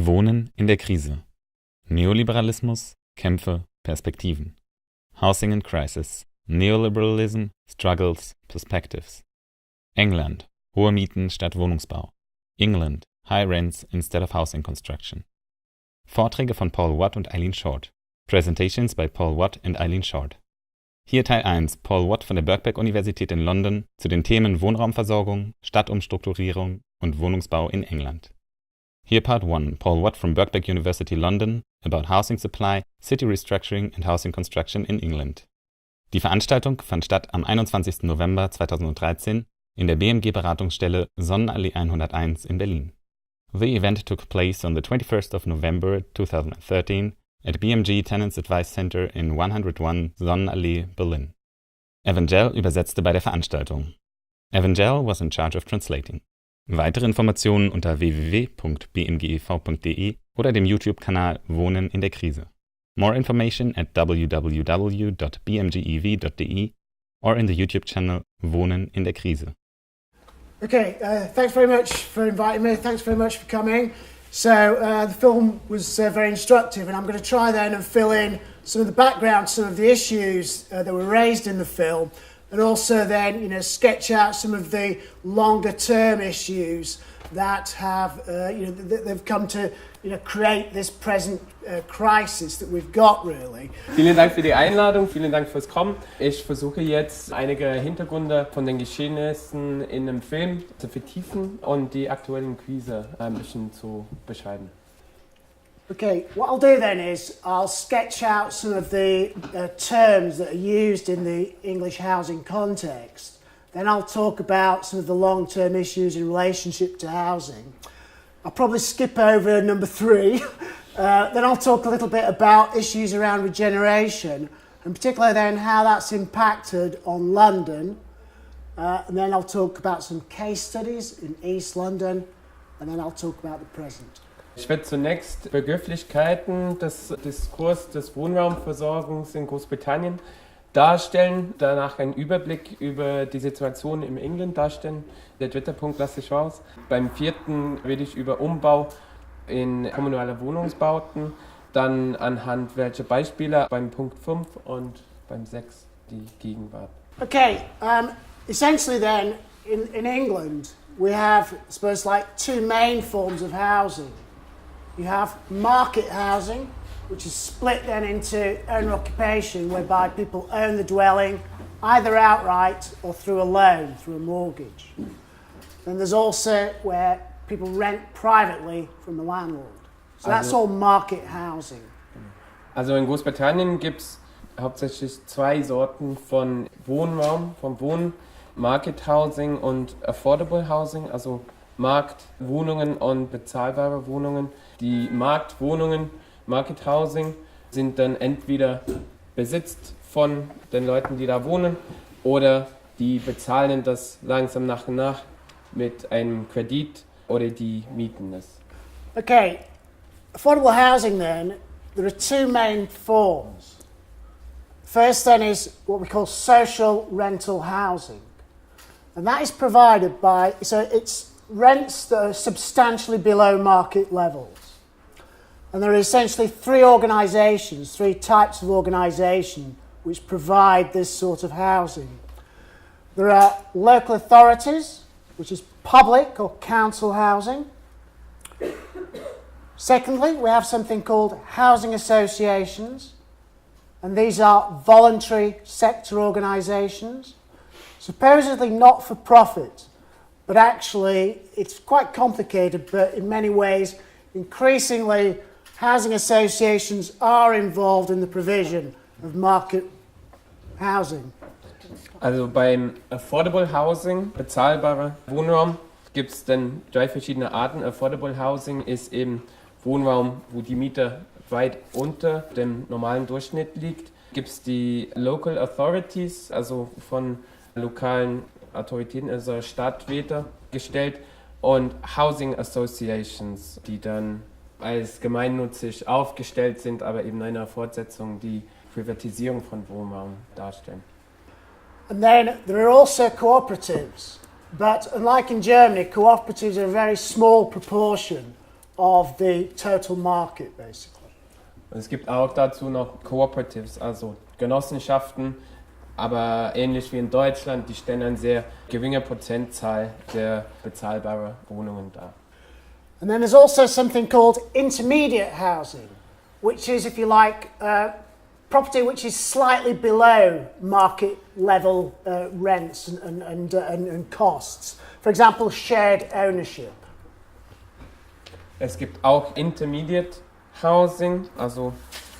Wohnen in der Krise. Neoliberalismus, Kämpfe, Perspektiven. Housing in Crisis. Neoliberalism, Struggles, Perspectives. England. Hohe Mieten statt Wohnungsbau. England. High Rents instead of Housing Construction. Vorträge von Paul Watt und Eileen Short. Presentations by Paul Watt and Eileen Short. Hier Teil 1. Paul Watt von der Birkbeck-Universität in London zu den Themen Wohnraumversorgung, Stadtumstrukturierung und Wohnungsbau in England. Hier Part 1. Paul Watt from Birkbeck University London about housing supply, city restructuring and housing construction in England. Die Veranstaltung fand statt am 21. November 2013 in der BMG-Beratungsstelle Sonnenallee 101 in Berlin. The event took place on the 21st of November 2013 at BMG Tenants Advice Center in 101 Sonnenallee, Berlin. Evangel übersetzte bei der Veranstaltung. Evangel was in charge of translating. Weitere Informationen unter www.bmgev.de oder dem YouTube-Kanal Wohnen in der Krise. More information at www.bmgev.de or in the YouTube channel Wohnen in der Krise. Okay, thanks very much for inviting me. Thanks very much for coming. So the film was very instructive, and I'm going to try then and fill in some of the background, some of the issues that were raised in the film, and also then, sketch out some of the longer-term issues that have, they've come to, create this present crisis that we've got, really. Vielen Dank für die Einladung, vielen Dank fürs Kommen. Ich versuche jetzt einige Hintergründe von den Geschehnissen in einem Film zu vertiefen und die aktuellen Krise ein bisschen zu beschreiben. Okay, what I'll do then is I'll sketch out some of the terms that are used in the English housing context. Then I'll talk about some of the long-term issues in relationship to housing. I'll probably skip over number 3. Then I'll talk a little bit about issues around regeneration, and particularly then how that's impacted on London. And then I'll talk about some case studies in East London, and then I'll talk about the present. Ich werde zunächst Begrifflichkeiten des Diskurs des Wohnraumversorgungs in Großbritannien darstellen, danach einen Überblick über die Situation in England darstellen. Der dritte Punkt lasse ich raus. Beim 4. rede ich über Umbau in kommunale Wohnungsbauten, dann anhand welcher Beispiele beim Punkt 5 und beim 6 die Gegenwart. Okay, essentially then in England we have, I suppose, like 2 main forms of housing. You have market housing, which is split then into owner occupation, whereby people own the dwelling either outright or through a loan, through a mortgage. Then there's also where people rent privately from the landlord. So that's all market housing. Also in Großbritannien gibt es hauptsächlich 2 Sorten von Wohnraum, von Wohnen, Market Housing und Affordable Housing, also Marktwohnungen und bezahlbare Wohnungen. Die Marktwohnungen, Market Housing, sind dann entweder besitzt von den Leuten, die da wohnen, oder die bezahlen das langsam nach und nach mit einem Kredit oder die mieten es. Okay, affordable housing then, there are 2 main forms. First then is what we call social rental housing. And that is provided by, so it's rents that are substantially below market levels. And there are essentially 3 organisations, 3 types of organisation which provide this sort of housing. There are local authorities, which is public or council housing. Secondly, we have something called housing associations, and these are voluntary sector organisations, supposedly not for profit, but actually it's quite complicated, but in many ways increasingly housing associations are involved in the provision of market housing. Also beim Affordable Housing, bezahlbarer Wohnraum, gibt es dann 3 verschiedene Arten. Affordable Housing ist eben Wohnraum, wo die Miete weit unter dem normalen Durchschnitt liegt. Gibt es die Local Authorities, also von lokalen Autoritäten, also Stadträte gestellt, und Housing Associations, die dann als gemeinnützig aufgestellt sind, aber eben eine Fortsetzung, die Privatisierung von Wohnraum darstellen. And then there are also cooperatives, but unlike in Germany, cooperatives are a very small proportion of the total market, basically. Es gibt auch dazu noch Cooperatives, also Genossenschaften, aber ähnlich wie in Deutschland, die stellen eine sehr geringe Prozentzahl der bezahlbaren Wohnungen dar. And then there's also something called intermediate housing, which is, if you like, property which is slightly below market level rents and costs. For example, shared ownership. Es gibt auch Intermediate Housing, also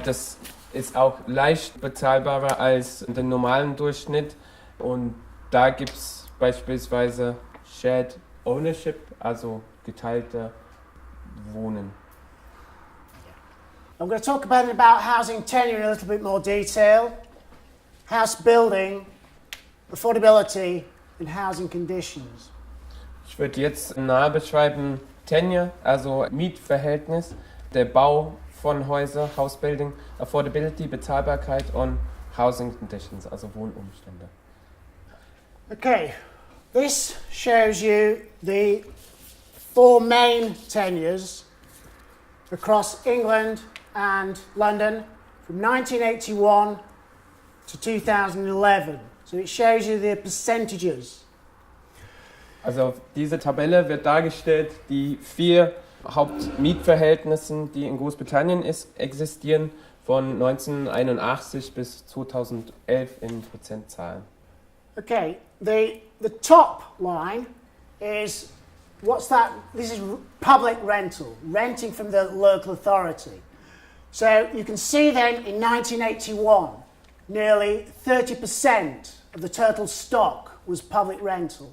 das ist auch leicht bezahlbarer als der normalen Durchschnitt. Und da gibt es beispielsweise Shared Ownership, also geteilte Wohnen. I'm going to talk about housing tenure in a little bit more detail, house building, affordability and housing conditions. Ich würde jetzt nahe beschreiben Tenure, also Mietverhältnis, der Bau von Häusern, Housebuilding, Affordability, Bezahlbarkeit und Housing Conditions, also Wohnumstände. Okay, this shows you the four main tenures across England and London from 1981 to 2011. So it shows you the percentages. Also auf dieser Tabelle wird dargestellt die 4 Hauptmietverhältnissen, die in Großbritannien existieren, von 1981 bis 2011 in Prozentzahlen. Okay, the top line is what's that? This is public rental, renting from the local authority. So you can see then in 1981, nearly 30% of the total stock was public rental.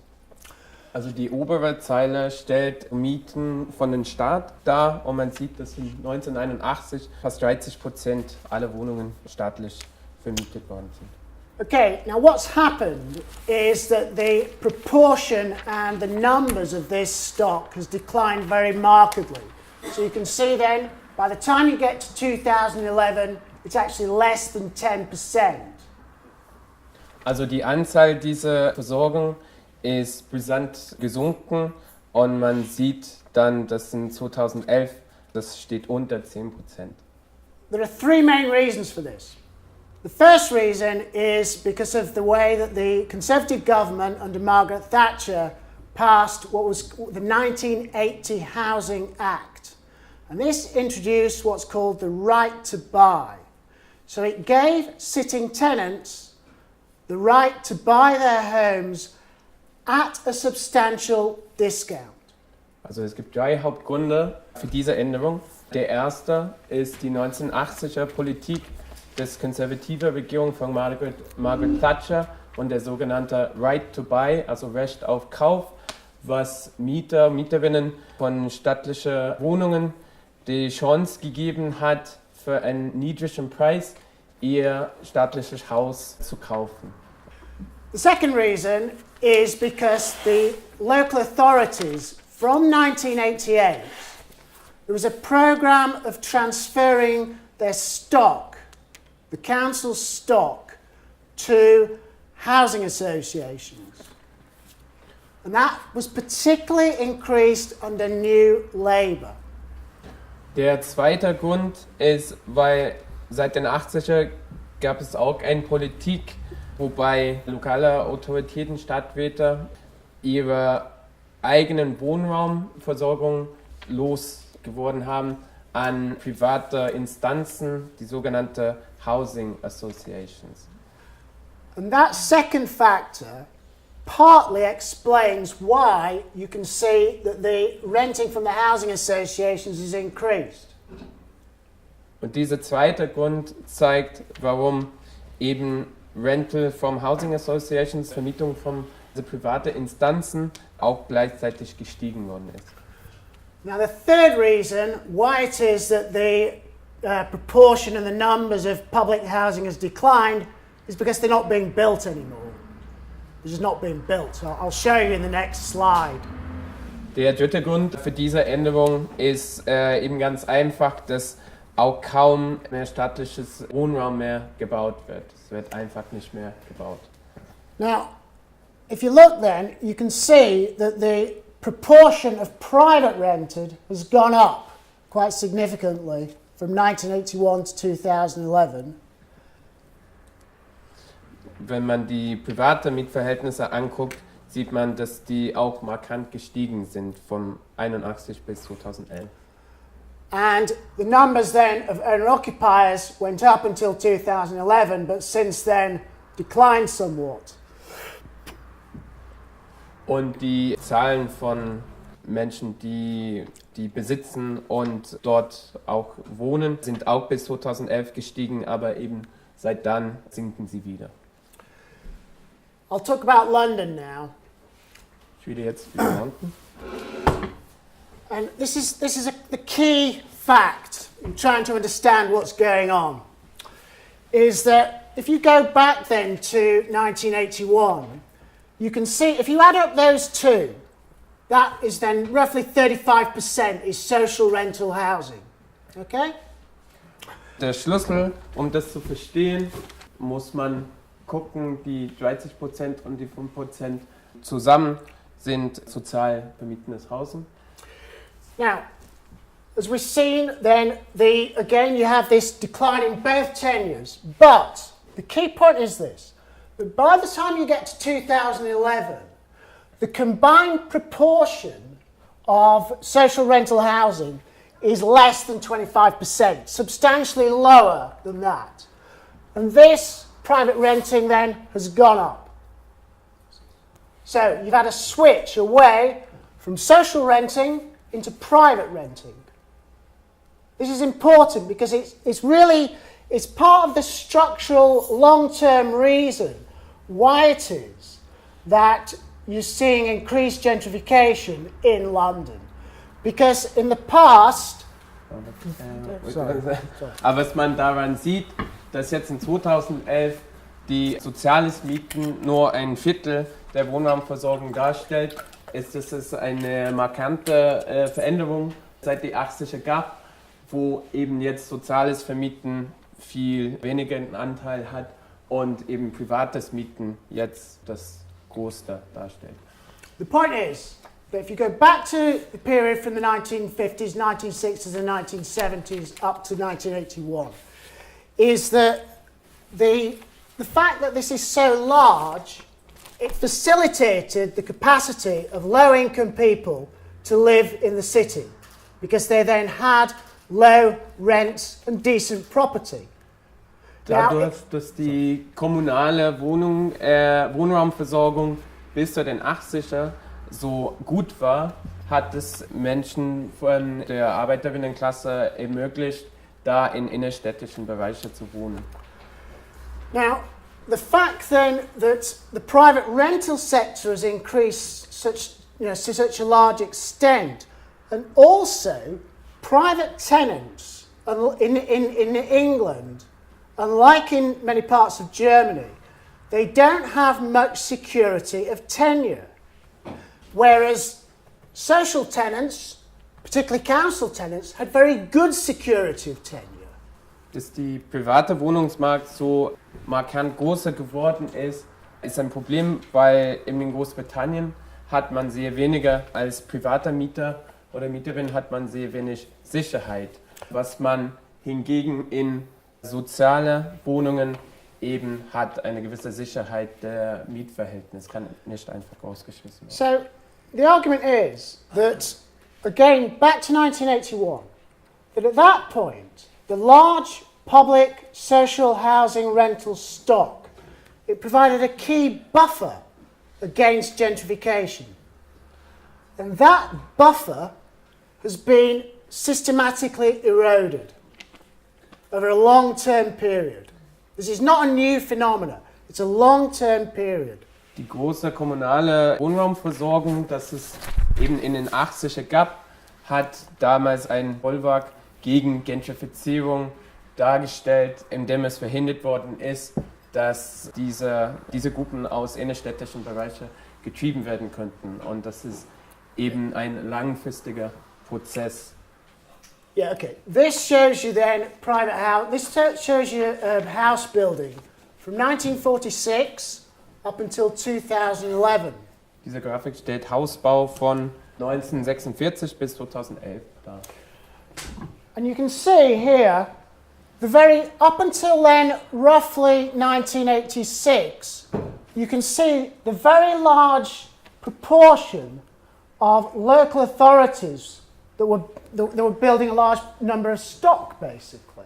Also die obere Zeile stellt Mieten von den Staat dar und man sieht, dass in 1981 fast 30% aller Wohnungen staatlich vermietet worden sind. Okay, now what's happened is that the proportion and the numbers of this stock has declined very markedly. So you can see then, by the time you get to 2011, it's actually less than 10%. Also die Anzahl dieser Versorgung ist brisant gesunken und man sieht dann, dass in 2011 das steht unter 10%. There are three main reasons for this. The first reason is because of the way that the Conservative government under Margaret Thatcher passed what was the 1980 Housing Act. And this introduced what's called the right to buy. So it gave sitting tenants the right to buy their homes at a substantial discount. Also es gibt 3 Hauptgründe für diese Änderung. Der erste ist die 1980er Politik des konservativen Regierung von Margaret Thatcher und der sogenannte Right to Buy, also Recht auf Kauf, was Mieter, Mieterinnen von staatlichen Wohnungen die Chance gegeben hat, für einen niedrigen Preis ihr staatliches Haus zu kaufen. The second reason is because the local authorities from 1988, there was a program of transferring their stock, the council's stock, to housing associations. And that was particularly increased under New Labour. Der zweite Grund ist, weil seit den 80er gab es auch eine Politik, wobei lokale Autoritäten, Stadträte ihre eigenen Wohnraumversorgung losgeworden haben an private Instanzen, die sogenannten Housing Associations. And that second factor partly explains why you can see that the renting from the housing associations is increased. Und dieser zweite Grund zeigt, warum eben Rental from Housing Associations, Vermietung von privaten Instanzen, auch gleichzeitig gestiegen worden ist. Now the third reason why it is that the proportion and the numbers of public housing has declined is because they're not being built anymore. They're just not being built. So I'll show you in the next slide. Der dritte Grund für diese Änderung ist eben ganz einfach, dass auch kaum mehr staatliches Wohnraum mehr gebaut wird. Es wird einfach nicht mehr gebaut. Now, if you look then, you can see that the proportion of private rented has gone up quite significantly from 1981 to 2011. Wenn man die private Mietverhältnisse anguckt, sieht man, dass die auch markant gestiegen sind von 81 bis 2011. And the numbers then of owner-occupiers went up until 2011, but since then declined somewhat. Und die Zahlen von Menschen, die besitzen und dort auch wohnen, sind auch bis 2011 gestiegen, aber eben seit dann sinken sie wieder. I'll talk about London now. Ich rede jetzt über London. And this is the key fact in trying to understand what's going on, is that if you go back then to 1981, you can see, if you add up those two, that is then roughly 35% is social rental housing. Okay? Der Schlüssel, um das zu verstehen, muss man gucken, die 30% und die 5% zusammen sind sozial vermietetes Housing. Now, as we've seen, then again you have this decline in both tenures. But the key point is this: that by the time you get to 2011, the combined proportion of social rental housing is less than 25%, substantially lower than that. And this private renting then has gone up. So you've had a switch away from social renting into private renting. This is important because it's part of the structural long-term reason why it is that you're seeing increased gentrification in London. Because in the past... Aber was man daran sieht, dass jetzt in 2011 die soziales Mieten nur ein Viertel der Wohnraumversorgung darstellt, ist es eine markante Veränderung seit die 80er gab, wo eben jetzt soziales Vermieten viel weniger einen Anteil hat und eben privates Mieten jetzt das Größte darstellt. The point is that if you go back to the period from the 1950s, 1960s and 1970s up to 1981, is that the fact that this is so large, it facilitated the capacity of low-income people to live in the city because they then had low rents and decent property. Dadurch, dass die kommunale Wohnraumversorgung bis zu den 80er so gut war, hat es Menschen von der Arbeiterinnenklasse ermöglicht, da in innerstädtischen Bereichen zu wohnen. Now, the fact then that the private rental sector has increased to such a large extent, and also private tenants in England, unlike in many parts of Germany, they don't have much security of tenure. Whereas social tenants, particularly council tenants, had very good security of tenure. Dass die private Wohnungsmarkt so markant größer geworden ist ein Problem, weil in Großbritannien hat man sehr weniger als privater Mieter oder Mieterin hat man sehr wenig Sicherheit, was man hingegen in soziale Wohnungen eben hat, eine gewisse Sicherheit der Mietverhältnis, kann nicht einfach ausgeschlossen werden. So the argument is that, again, back to 1981, that at that point, the large public social housing rental stock, it provided a key buffer against gentrification. And that buffer has been systematically eroded over a long-term period. This is not a new phenomenon, it's a long-term period. Die große kommunale Wohnraumversorgung, das es eben in den 80er gab, hat damals ein Bollwerk gegen Gentrifizierung dargestellt, indem es verhindert worden ist, dass diese Gruppen aus innerstädtischen Bereichen getrieben werden könnten. Und das ist eben ein langfristiger Prozess. Yeah, okay. This shows you then private house. This shows you house building from 1946 up until 2011. Diese Grafik stellt Hausbau von 1946 bis 2011 dar. And you can see here, up until then, roughly 1986, you can see the very large proportion of local authorities that were building a large number of stock, basically.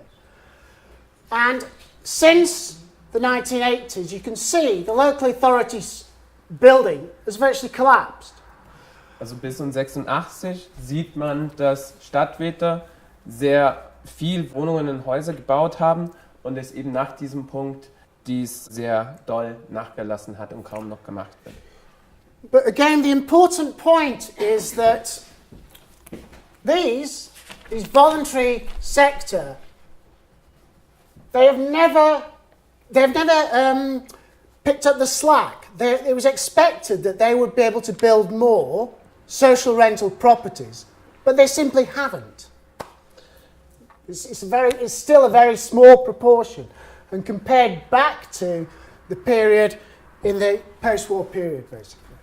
And since the 1980s, you can see the local authorities building has virtually collapsed. Also bis 1986 sieht man, dass Stadtväter sehr viel Wohnungen und Häuser gebaut haben und es eben nach diesem Punkt dies sehr doll nachgelassen hat und kaum noch gemacht wird. But again, the important point is that these voluntary sector, they've never picked up the slack. It was expected that they would be able to build more social rental properties, but they simply haven't. It's still a very small proportion, and compared back to the period in the post-war period, basically.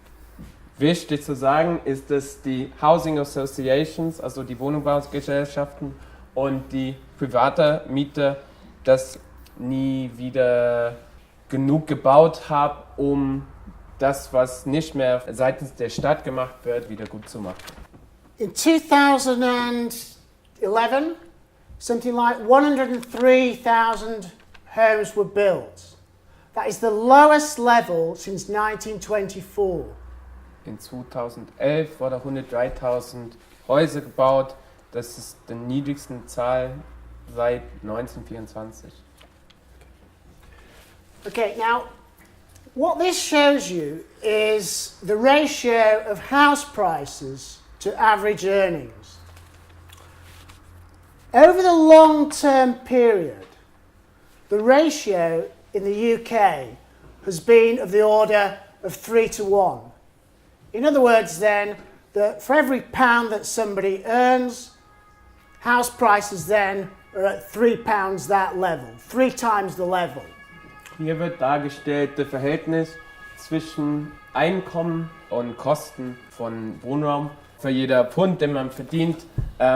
Wichtig zu sagen ist, dass die Housing Associations, also die Wohnungsbaugesellschaften und die private Mieter das nie wieder genug gebaut haben, um das, was nicht mehr seitens der Stadt gemacht wird, wieder gut zu machen. In 2011, something like 103,000 homes were built. That is the lowest level since 1924. In 2011 wurden 103.000 Häuser gebaut. Das ist die niedrigste Zahl seit 1924. Okay, now what this shows you is the ratio of house prices to average earnings. Over the long-term period, the ratio in the UK has been of the order of 3 to 1. In other words, then, that for every pound that somebody earns, house prices then are at £3 that level, 3 times the level. Hier wird dargestellt das Verhältnis zwischen Einkommen und Kosten von Wohnraum. Für jeder Pfund, den man verdient,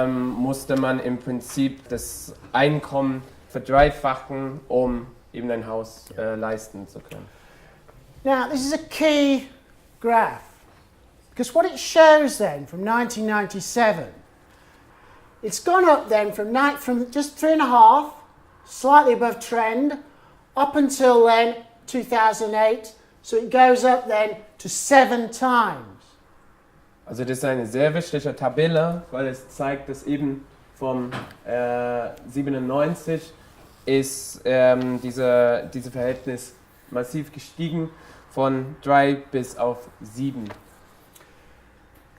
musste man im Prinzip das Einkommen verdreifachen, um eben ein Haus leisten zu können. Now, this is a key graph, because what it shows then from 1997, it's gone up then from just 3.5, slightly above trend, up until then 2008, so it goes up then to 7 times. Also das ist eine sehr wichtige Tabelle, weil es zeigt, dass eben vom 97 ist diese Verhältnis massiv gestiegen, von 3 bis auf 7.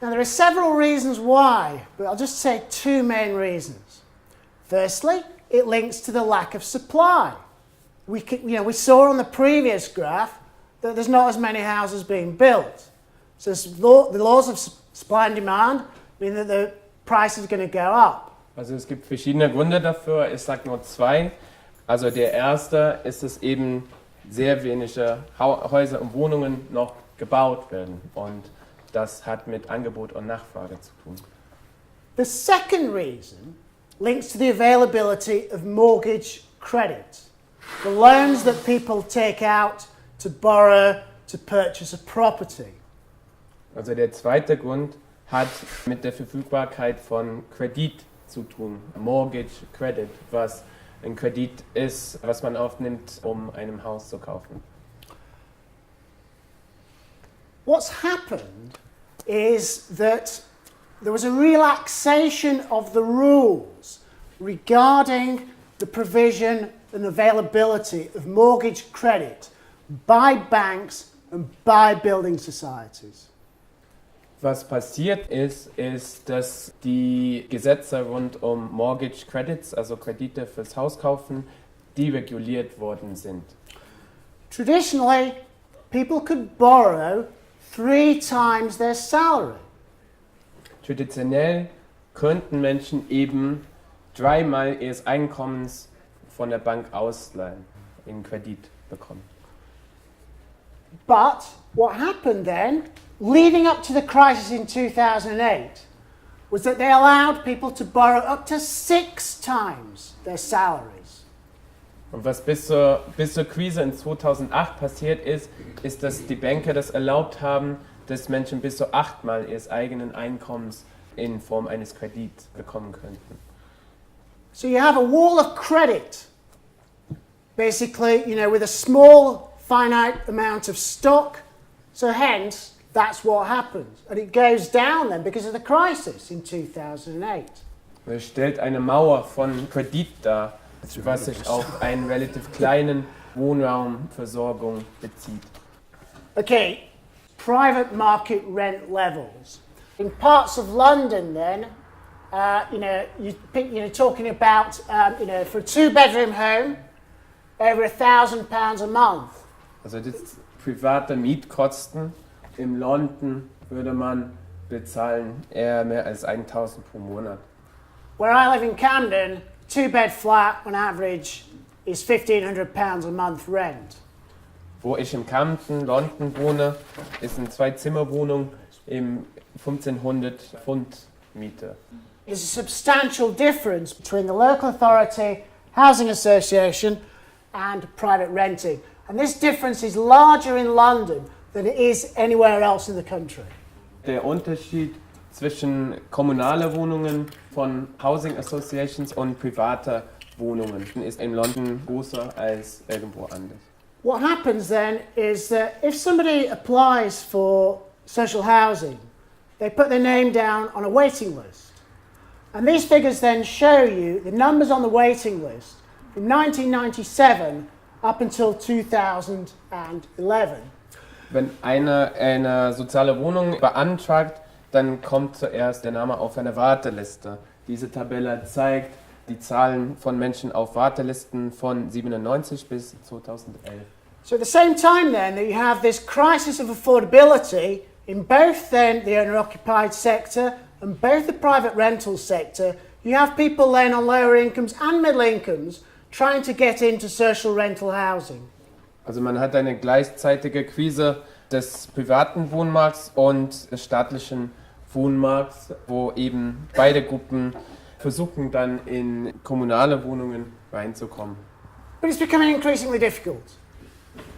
Now there are several reasons why, but I'll just say 2 main reasons. Firstly, it links to the lack of supply. We saw on the previous graph that there's not as many houses being built. So the laws of supply and demand mean that the price is going to go up. Also es gibt verschiedene Gründe dafür, ich sage nur 2. Also der erste ist, dass eben sehr wenige Häuser und Wohnungen noch gebaut werden und das hat mit Angebot und Nachfrage zu tun. The second reason links to the availability of mortgage credit, the loans that people take out to borrow to purchase a property. Also der zweite Grund hat mit der Verfügbarkeit von Kredit zu tun, Mortgage Credit, was ein Kredit ist, was man aufnimmt, um ein Haus zu kaufen. What's happened is that there was a relaxation of the rules regarding the provision and availability of mortgage credit by banks and by building societies. Was passiert ist, dass die Gesetze rund um Mortgage Credits, also Kredite fürs Hauskaufen, dereguliert worden sind. Traditionally, people could borrow 3 times their salary. Traditionell könnten Menschen eben 3-mal ihres Einkommens von der Bank ausleihen, in Kredit bekommen. But what happened then, leading up to the crisis in 2008, was that they allowed people to borrow up to 6 times their salaries. Und was bis zur Krise in 2008 passiert ist, ist, dass die Banker das erlaubt haben, dass Menschen bis zu 8-mal ihres eigenen Einkommens in Form eines Kredits bekommen könnten. So you have a wall of credit, basically, with a small finite amount of stock. So hence, that's what happens. And it goes down then because of the crisis in 2008. Es stellt eine Mauer von Kredit dar, was sich auf einen relativ kleinen Wohnraumversorgung bezieht. Okay, private market rent levels. In parts of London then, you're talking about, for a 2-bedroom home, over £1,000 a month. Also das private Mietkosten in London würde man bezahlen eher mehr als 1.000 pro Monat. Where I live in Camden, a 2-bed flat on average is £1,500 a month rent. Wo ich in Camden, London wohne, ist eine 2-Zimmer-Wohnung im 1.500 Pfund Miete. There's a substantial difference between the local authority, housing association and private renting. And this difference is larger in London than it is anywhere else in the country. Der Unterschied zwischen kommunalen Wohnungen von Housing Associations und privaten Wohnungen ist in London größer als irgendwo anders. What happens then is that if somebody applies for social housing, they put their name down on a waiting list. And these figures then show you the numbers on the waiting list from 1997 up until 2011. Wenn einer eine soziale Wohnung beantragt, dann kommt zuerst der Name auf einer Warteliste. Diese Tabelle zeigt die Zahlen von Menschen auf Wartelisten von 97 bis 2011. So at the same time then that you have this crisis of affordability in both then the owner-occupied sector and both the private rental sector, you have people then on lower incomes and middle incomes trying to get into social rental housing. Also man hat eine gleichzeitige Krise des privaten Wohnmarkts und des staatlichen Wohnmarkts, wo eben beide Gruppen versuchen dann in kommunale Wohnungen reinzukommen. But it's becoming increasingly difficult.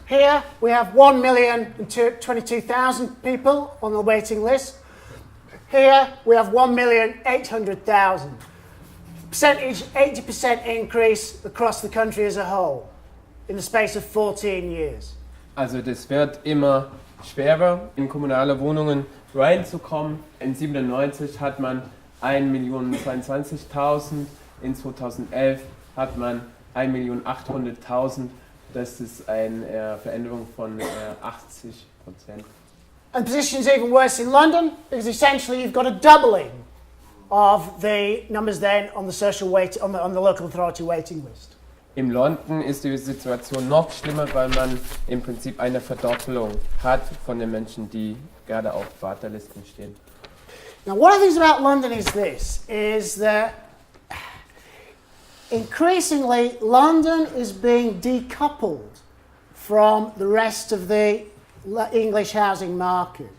Here we have 1,022,000 people on the waiting list. Here we have 1,800,000. Percentage 80% increase across the country as a whole in the space of 14 years. Also das wird immer schwerer, in kommunale Wohnungen reinzukommen. In 1997 hat man 1.022.000, in 2011 hat man 1.800.000. Das ist eine Veränderung von 80%. And the position is even worse in London because essentially you've got a doubling of the numbers then on the social wait on the local authority waiting list. In London ist die Situation noch schlimmer, weil man im Prinzip eine Verdoppelung hat von den Menschen, die gerade auf Wartelisten stehen. Now, one of the things about London is that increasingly London is being decoupled from the rest of the English housing market.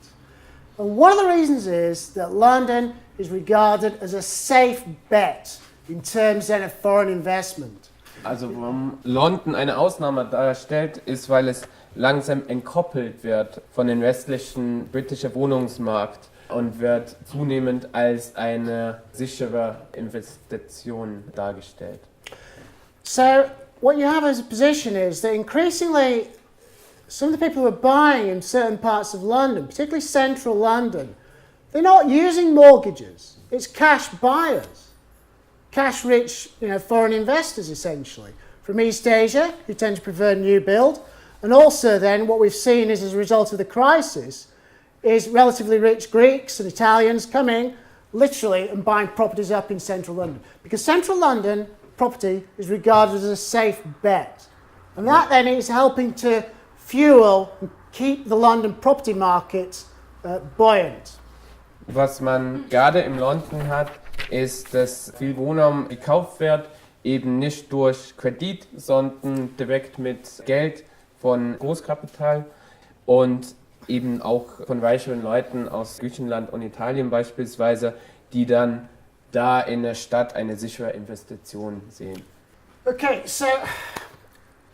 And one of the reasons is that London is regarded as a safe bet in terms then of foreign investment. Also warum London eine Ausnahme darstellt, ist, weil es langsam entkoppelt wird von dem restlichen britischen Wohnungsmarkt und wird zunehmend als eine sichere Investition dargestellt. So what you have as a position is that increasingly some of the people who are buying in certain parts of London, particularly central London, they're not using mortgages. It's cash buyers, cash-rich, foreign investors essentially from East Asia who tend to prefer new build, and also then what we've seen is as a result of the crisis is relatively rich Greeks and Italians coming literally and buying properties up in central London because central London property is regarded as a safe bet, and that then is helping to fuel and keep the London property market buoyant. Was man gerade in London hat, ist, dass viel Wohnraum gekauft wird, eben nicht durch Kredit, sondern direkt mit Geld von Großkapital und eben auch von reicheren Leuten aus Griechenland und Italien beispielsweise, die dann da in der Stadt eine sichere Investition sehen. Okay, so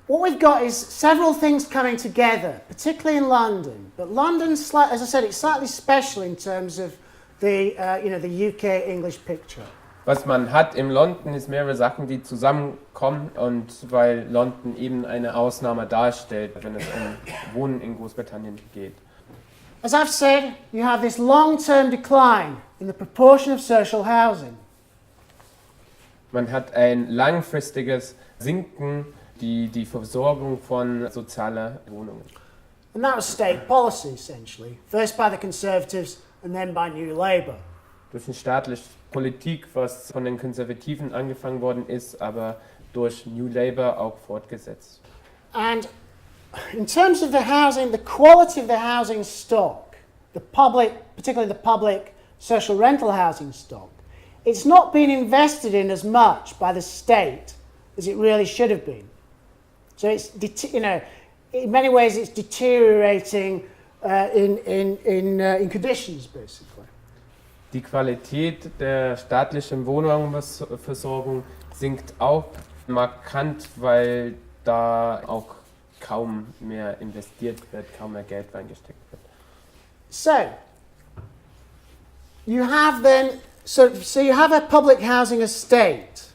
what we've got is several things coming together, particularly in London. But London, as I said, it's slightly special in terms of the the UK English picture. Was man hat in London ist mehrere Sachen, die zusammenkommen, und weil London eben eine Ausnahme darstellt, wenn es um Wohnen in Großbritannien geht. As I've said, you have this long-term decline in the proportion of social housing. Man hat ein langfristiges Sinken, die Versorgung von sozialer Wohnungen. And that was state policy, essentially, first by the Conservatives and then by New Labour. Durch eine staatliche Politik, was von den Konservativen angefangen worden ist, aber durch New Labour auch fortgesetzt. And in terms of the housing, the quality of the housing stock, particularly the public social rental housing stock, it's not been invested in as much by the state as it really should have been. So it's, in many ways it's deteriorating in conditions, basically. Die Qualität der staatlichen Wohnungsversorgung sinkt auch markant, weil da auch kaum mehr investiert wird, kaum mehr Geld reingesteckt wird. So you have a public housing estate,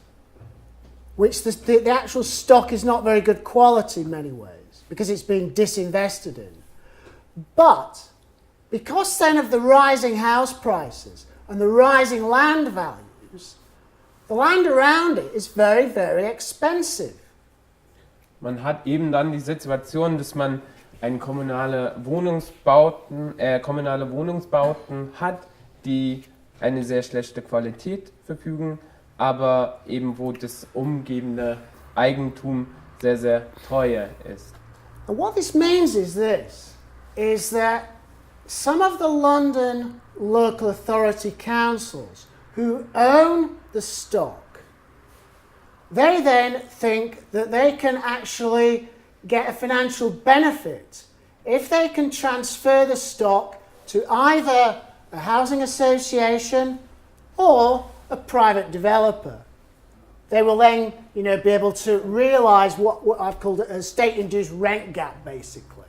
which the actual stock is not very good quality in many ways because it's been disinvested in. But because then of the rising house prices and the rising land values, the land around it is very, very expensive. Man hat eben dann die Situation, dass man kommunale Wohnungsbauten hat, die eine sehr schlechte Qualität verfügen, aber eben wo das umgebende Eigentum sehr, sehr teuer ist. And what this means is that some of the London local authority councils who own the stock, they then think that they can actually get a financial benefit if they can transfer the stock to either a housing association or a private developer. They will then, be able to realise what I've called a state-induced rent gap, basically.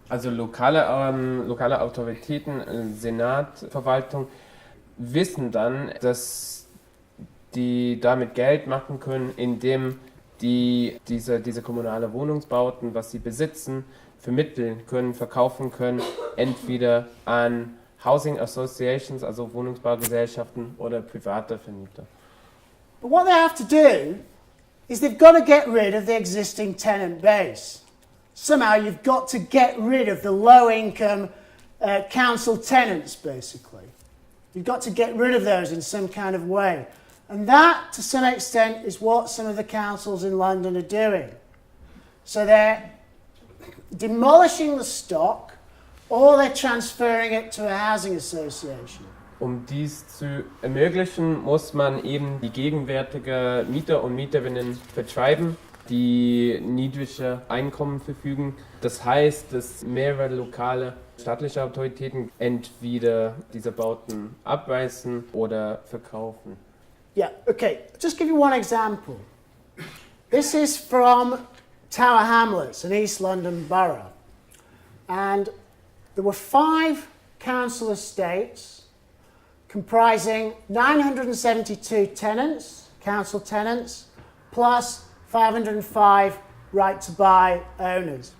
Also lokale Autoritäten, Senat, Verwaltung wissen dann, dass die damit Geld machen können, indem die diese kommunale Wohnungsbauten, was sie besitzen, vermitteln können, verkaufen können, entweder an Housing Associations, also Wohnungsbaugesellschaften, oder private Vermieter. But what they have to do is they've got to get rid of the existing tenant base. Somehow you've got to get rid of the low-income council tenants, basically. You've got to get rid of those in some kind of way. And that, to some extent, is what some of the councils in London are doing. So they're demolishing the stock, or they're transferring it to a housing association. Um dies zu ermöglichen, muss man eben die gegenwärtige Mieter und Mieterinnen vertreiben, die niedrige Einkommen verfügen. Das heißt, dass mehrere lokale staatliche Autoritäten entweder diese Bauten abreißen oder verkaufen. Yeah, okay. Just give you one example. This is from Tower Hamlets, an East London borough. And there were 5 council estates comprising 972 tenants, council tenants, plus 505 right-to-buy owners.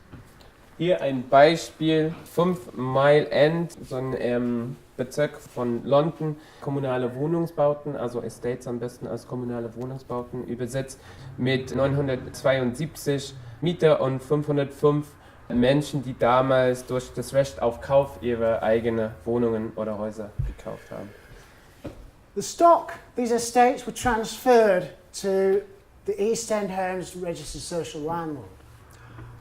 Hier ein Beispiel, 5 Mile End, so ein Bezirk von London, kommunale Wohnungsbauten, also Estates am besten als kommunale Wohnungsbauten übersetzt, mit 972 Mieter und 505 Menschen, die damals durch das Recht auf Kauf ihre eigenen Wohnungen oder Häuser gekauft haben. The stock, these estates were transferred to the East End Homes Registered Social Landlord.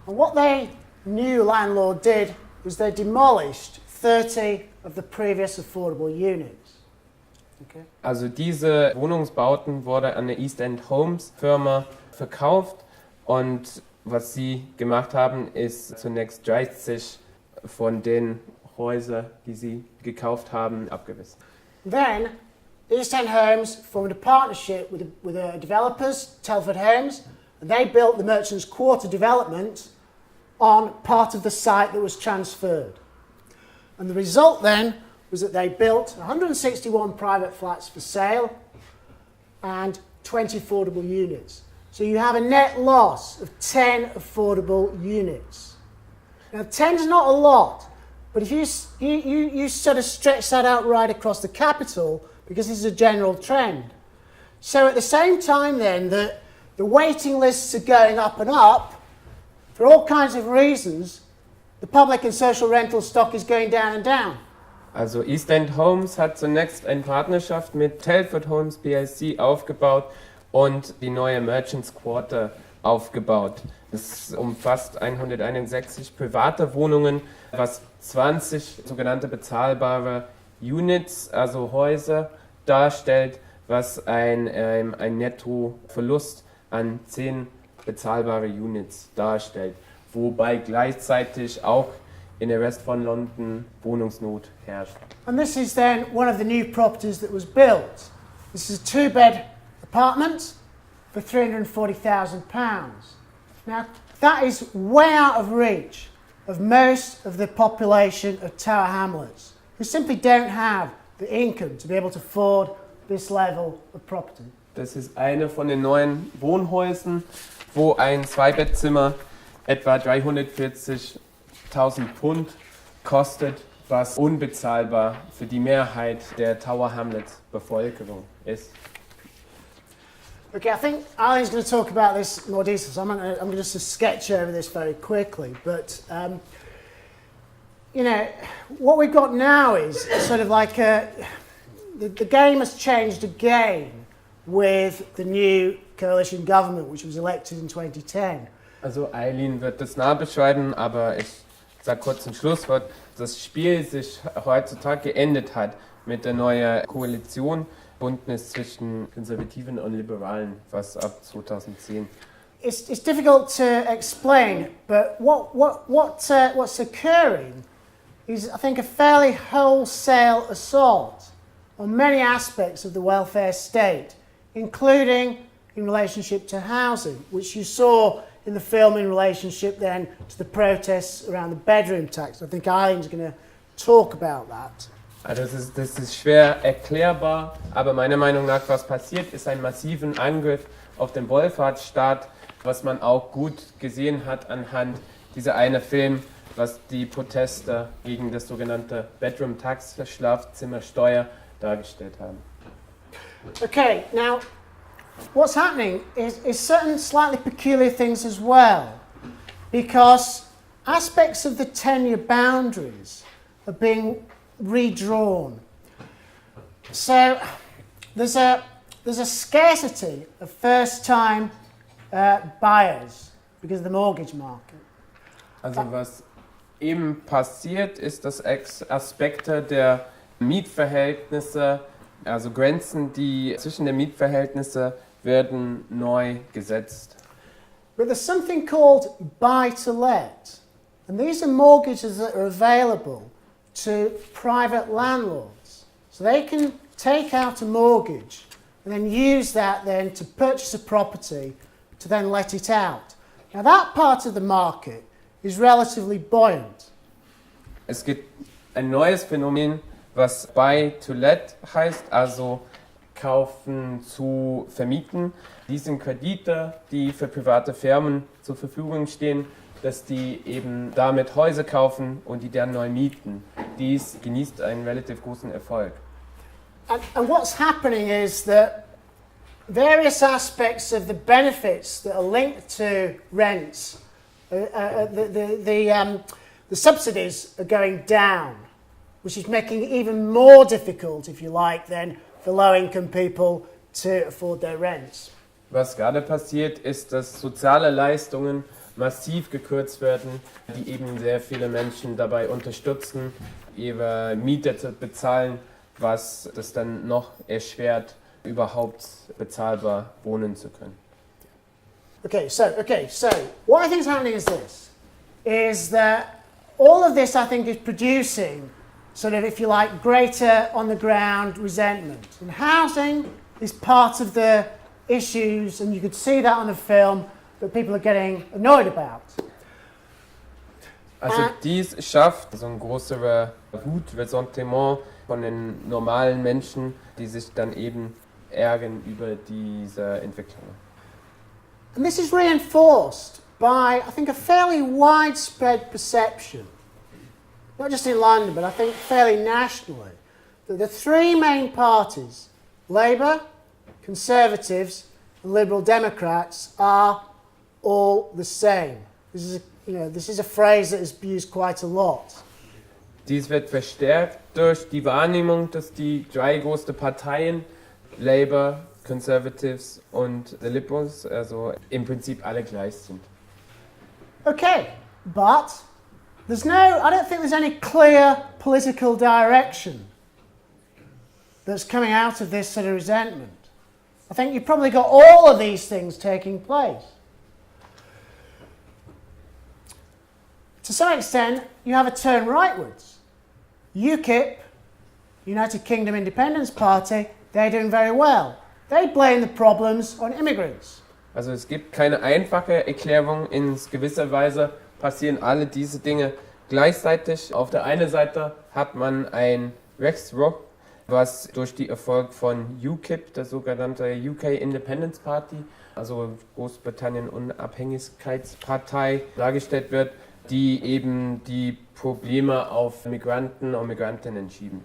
And what the new landlord did was they demolished 30 of the previous affordable units. Okay. Also diese Wohnungsbauten wurden an der East End Homes Firma verkauft, und was sie gemacht haben, ist zunächst 30 von den Häusern, die sie gekauft haben, abgerissen. Then East End Homes formed a partnership with developers, Telford Homes, and they built the Merchants Quarter development on part of the site that was transferred. And the result then was that they built 161 private flats for sale and 20 affordable units. So you have a net loss of 10 affordable units. Now 10 is not a lot, but if you sort of stretch that out right across the capital, because this is a general trend. So at the same time then that the waiting lists are going up and up, for all kinds of reasons, the public and social rental stock is going down and down. Also East End Homes hat zunächst eine Partnerschaft mit Telford Homes plc aufgebaut und die neue Merchants Quarter aufgebaut. Es umfasst 161 private Wohnungen, was 20 sogenannte bezahlbare Units, also Häuser, darstellt, was ein Nettoverlust an 10 bezahlbare Units darstellt, wobei gleichzeitig auch in der Rest von London Wohnungsnot herrscht. And this is then one of the new properties that was built. This is a two-bed apartment for £340,000. Now, that is way out of reach of most of the population of Tower Hamlets, who simply don't have the income to be able to afford this level of property. Das ist eine von den neuen Wohnhäusern, wo ein Zweibettzimmer etwa 340.000 Pfund kostet, was unbezahlbar für die Mehrheit der Tower Hamlets Bevölkerung ist. Okay, I think Ali's going to talk about this in more detail, so I'm going to just sketch over this very quickly. But, you know, what we've got now is sort of like the game has changed again with the new coalition government, which was elected in 2010. Also Eileen wird das nachbeschreiben, aber ich sage kurz ein Schlusswort. Das Spiel sich heutzutage geendet hat mit der neuen Koalition, Bündnis zwischen Konservativen und Liberalen, was ab 2010. It's difficult to explain, but what's occurring is, I think, a fairly wholesale assault on many aspects of the welfare state, including in relationship to housing, which you saw in the film in relationship then to the protests around the bedroom tax. I think Eileen's going to talk about that. Also das ist schwer erklärbar, aber meiner Meinung nach, was passiert, ist ein massiven Angriff auf den Wohlfahrtsstaat, was man auch gut gesehen hat anhand dieser eine Film, was die Proteste gegen das sogenannte Bedroom Tax, Schlafzimmersteuer, dargestellt haben. Okay, now what's happening is certain slightly peculiar things as well, because aspects of the tenure boundaries are being redrawn. So there's a scarcity of first-time buyers because of the mortgage market. Also was eben passiert, ist, dass Aspekte der Mietverhältnisse, also Grenzen, die zwischen den Mietverhältnissen werden neu gesetzt. But there's something called buy-to-let, and these are mortgages that are available to private landlords. So they can take out a mortgage and then use that then to purchase a property to then let it out. Now that part of the market is relatively buoyant. Es gibt ein neues Phänomen, was Buy-to-Let heißt, also kaufen zu vermieten. Dies sind Kredite, die für private Firmen zur Verfügung stehen, dass die eben damit Häuser kaufen und die dann neu mieten. Dies genießt einen relativ großen Erfolg. And what's happening is that various aspects of the benefits that are linked to rents, the subsidies are going down, which is making it even more difficult, if you like, then for low-income people to afford their rents. Was gerade passiert, ist, dass soziale Leistungen massiv gekürzt werden, die eben sehr viele Menschen dabei unterstützen, ihre Miete zu bezahlen, was das dann noch erschwert, überhaupt bezahlbar wohnen zu können. Okay, so what I think is happening is this, is that all of this, I think, is producing sort of, if you like, greater on the ground resentment. And housing is part of the issues, and you could see that on the film, that people are getting annoyed about. Also dies schafft so ein größerer Wut, Ressentiment von den normalen Menschen, die sich dann eben ärgern über diese Entwicklung. And this is reinforced by, I think, a fairly widespread perception, not just in London, but I think fairly nationally, that the three main parties, Labour, Conservatives and Liberal Democrats, are all the same. This is a phrase that is used quite a lot. Dies wird verstärkt durch die Wahrnehmung, dass die drei großen Parteien, Labour, Conservatives und the Liberals, also im Prinzip alle gleich sind. Okay, but I don't think there's any clear political direction that's coming out of this sort of resentment. I think you've probably got all of these things taking place. To some extent, you have a turn rightwards. UKIP, United Kingdom Independence Party, they're doing very well. They blame the problems on immigrants. Also es gibt keine einfache Erklärung, in gewisser Weise passieren alle diese Dinge gleichzeitig. Auf der einen Seite hat man ein Rechtsruck, was durch den Erfolg von UKIP, der sogenannte UK Independence Party, also Großbritannien Unabhängigkeitspartei, dargestellt wird, die eben die Probleme auf Migranten und Migrantinnen schieben.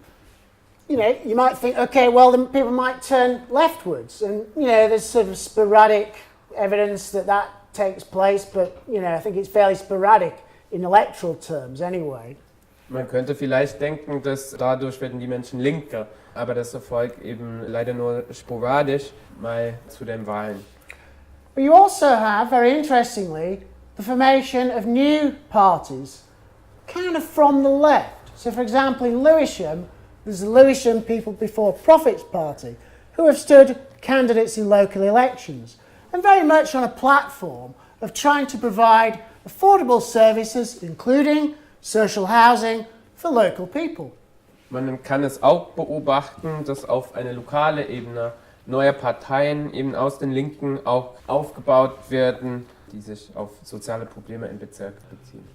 You know, you might think, okay, well, then people might turn leftwards, and there's sort of sporadic evidence that takes place, but I think it's fairly sporadic in electoral terms anyway. Man könnte vielleicht denken, dass dadurch werden die Menschen linker, aber das erfolgt eben leider nur sporadisch mal zu den Wahlen. But you also have, very interestingly, the formation of new parties, kind of from the left. So, for example, in Lewisham, there's the Lewisham People Before Profits Party, who have stood candidates in local elections, and very much on a platform of trying to provide affordable services, including social housing, for local people. Man kann es auch beobachten, dass auf einer lokalen Ebene neue Parteien eben aus den Linken auch aufgebaut werden, die sich auf soziale Probleme im Bezirk beziehen.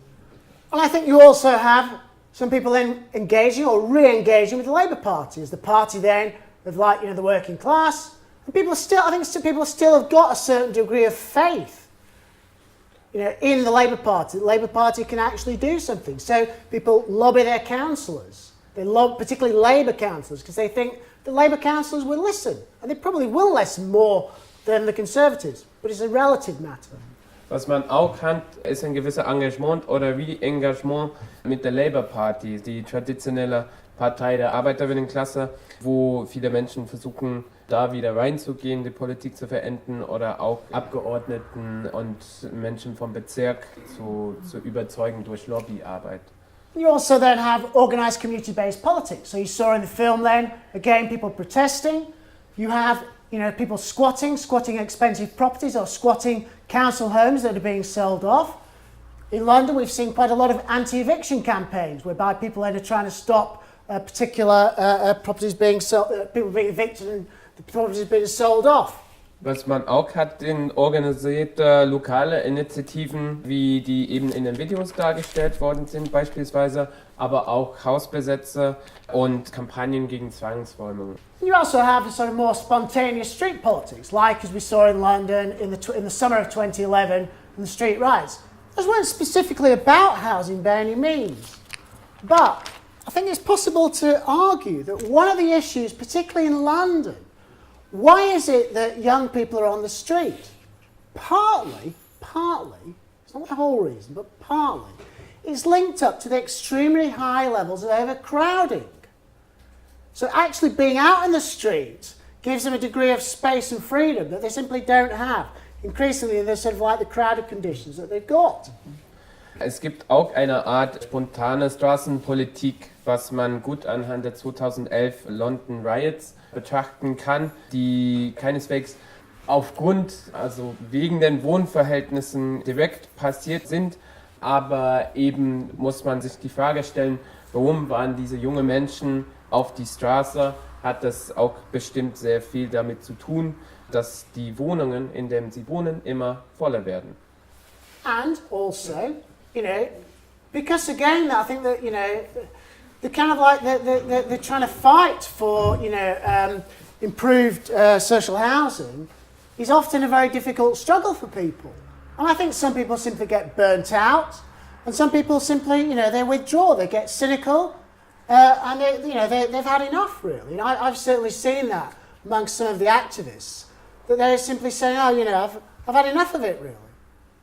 And I think you also have some people then engaging or re-engaging with the Labour Party as the party then of the working class. And people still have got a certain degree of faith in the Labour Party. The Labour Party can actually do something. So people lobby their councillors. They lobby particularly Labour councillors because they think the Labour councillors will listen. And they probably will listen more than the Conservatives. But it's a relative matter. Was man auch hat, ist ein gewisser Engagement oder Re-Engagement mit der Labour Party, die traditionelle Partei der Arbeiterinnenklasse, wo viele Menschen versuchen, da wieder reinzugehen, die Politik zu verändern oder auch Abgeordneten und Menschen vom Bezirk zu überzeugen durch Lobbyarbeit. You also then have organised community-based politics. So you saw in the film then, again, people protesting. You have people squatting expensive properties or squatting council homes that are being sold off. In London, we've seen quite a lot of anti-eviction campaigns whereby people are trying to stop particular properties being sold, people being evicted and the properties being sold off. Was man auch hat, in organisierte lokale Initiativen, wie die eben in den Videos dargestellt worden sind beispielsweise, aber auch Hausbesetzer und Kampagnen gegen Zwangsräumungen. You also have a sort of more spontaneous street politics, like as we saw in London in the summer of 2011 and the street riots. Those weren't specifically about housing by any means, but I think it's possible to argue that one of the issues, particularly in London, why is it that young people are on the street? Partly, it's not the whole reason, but partly, it's linked up to the extremely high levels of overcrowding. So actually being out in the street gives them a degree of space and freedom that they simply don't have. Increasingly, they're sort of like the crowded conditions that they've got. Es gibt auch eine Art spontane Straßenpolitik, was man gut anhand der 2011 London Riots betrachten kann, die keineswegs also wegen den Wohnverhältnissen direkt passiert sind, aber eben muss man sich die Frage stellen, Warum waren diese jungen Menschen auf die Straße? Hat das auch bestimmt sehr viel damit zu tun, dass die Wohnungen, in denen sie wohnen, immer voller werden. And also, because again, I think that, they're kind of like, they're trying to fight for, improved social housing is often a very difficult struggle for people. And I think some people simply get burnt out, and some people simply, they withdraw, they get cynical, and they've had enough, really. I've certainly seen that amongst some of the activists, that they're simply saying, I've had enough of it, really.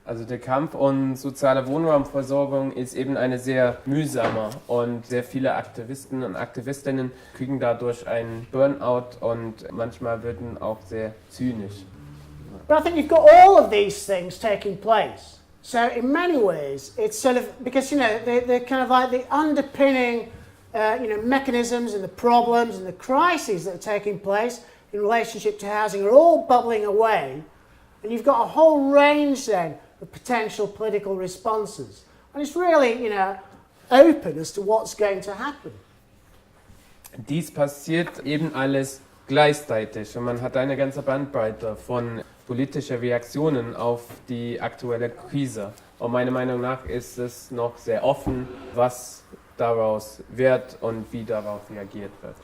Also der Kampf um soziale Wohnraumversorgung ist eben eine sehr mühsame und sehr viele Aktivisten und Aktivistinnen kriegen dadurch einen Burnout und manchmal werden auch sehr zynisch. But I think you've got all of these things taking place. So in many ways, it's sort of, because, they're kind of like the underpinning, mechanisms and the problems and the crises that are taking place in relationship to housing are all bubbling away. And you've got a whole range then of potential political responses. And it's really, open as to what's going to happen. Dies passiert eben alles gleichzeitig und man hat eine ganze Bandbreite von politischen Reaktionen auf die aktuelle Krise. Und meiner Meinung nach ist es noch sehr offen, was daraus wird und wie darauf reagiert wird.